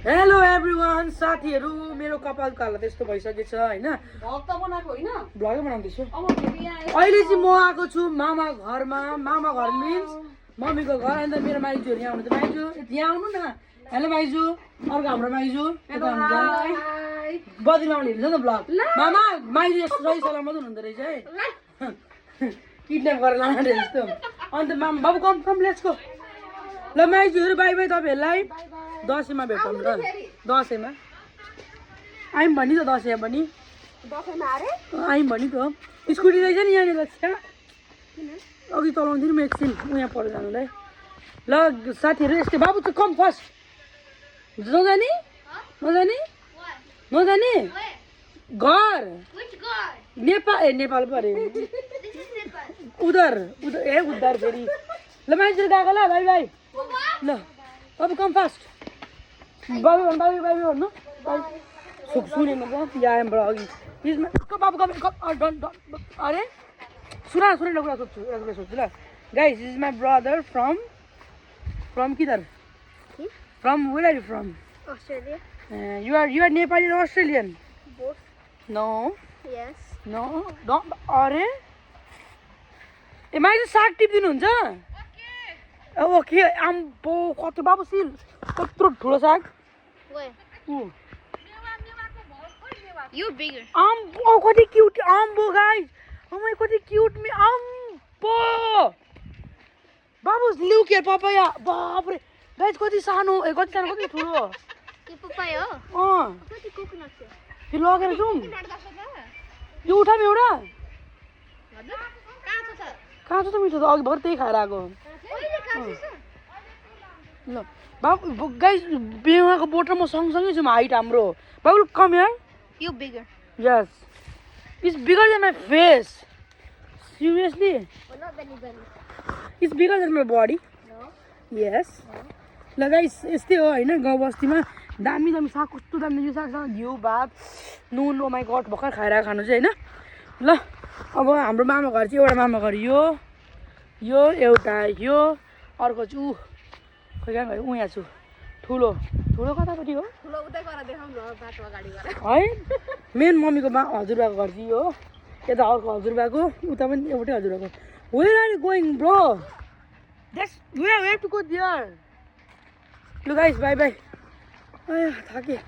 Hello everyone साथीहरू मेरो कपाल काला त्यस्तो भइसकेछ हैन भक्त बनाएको हैन ब्लगै बनाउँदैछु अब फेरि आयो अहिले चाहिँ म आएको छु मामा घरमा मामा घर मिन्स मम्मीको घर अन्त मेरो माइजूहरू यहाँ हुनुहुन्छ माइजू यहाँ आउनु न हेलो माइजू अर्को हाम्रो माइजू यता हुनुहुन्छ बद्रीमा हेर्नु न ब्लग मामा माइजू यस्तो सही सलामत हुनुहुँदो रहेछ है किडन्याप गरेर लाने जस्तो अन्त मामा बाबु कम कम लेट्स गो ल माइजूहरू बाई बाई तपाईँहरूलाई दसैँमा भेटौँ ल दसैँमा आइम भनि त दसैँ पनि आइम भनि त स्कुटी रहेछ नि यहाँनिर अघि चलाउँदिनँ म एकछिन यहाँ पर जानुलाई ल साथीहरू यस्तै बाबु चाहिँ कम फर्स्ट नजाने नजाने नजाने घर नेपाल नेपाल पऱ्यो उधर उधर उधर फेरि ल मान्छे गएको ल भाइ भाइ ल अब कम फास्ट बाबु भन्नु बाबु बाबु भन्नु सुनेन त यहाँ आएँ अघि बाबु अरे सुन सुनेन कुरा सोध्छु एउटा कुरा सोध्छु ल guys is my brother from किधर from where are you from Australia. You are Nepali र Australian Both. No Yes. No अरे ए माइजू साग टिपिदिनुहुन्छ ओके आम्बो कति बाबु सिल कत्रो ठुलो साग Where? ऊ You bigger. आम्बो कति क्युट आम्बो गाइस अमै कति क्युट मी आम्बो बाबु लिउ के पपाया बाबरे गाइस कति सानो ए कति सानो कति ठुलो You papaya. अँ What coconut here? फेरि लगेर जाउँ यो उठाम एउटा कहाँ छ त मिठो त अघि भर्खर त्यही खाएर आएको ल बाबु गाइस बेवाको बोट र म सँगसँगै छौँ हाइट हाम्रो बाबु कम यार You bigger. Yes it's bigger than my face seriously Well, not belly belly. It's bigger than my body No. Yes ल गाइस यस्तै हो होइन गाउँ बस्तीमा दामी दामी साग कस्तो दामी यो सागसँग घिउ भात नुन ओमाई गट भर्खर खाएर खानु चाहिँ होइन ल अब हाम्रो मामा घर चाहिँ एउटा मामा घर यो एउटा यो अर्को चाहिँ ऊ खोइ कहाँ गयो यहाँ छु ठुलो ठुलो कतापट्टि हो ठुलो उतै गरेर देखाउँ न बाटो अगाडि गरेर है मेन मम्मीको हजुरबाको घर चाहिँ यो यता अर्को हजुरबाको उता पनि एउटै हजुरबाको where are you going bro that's we have to go there लु गाइस बाई बाई थाकेँ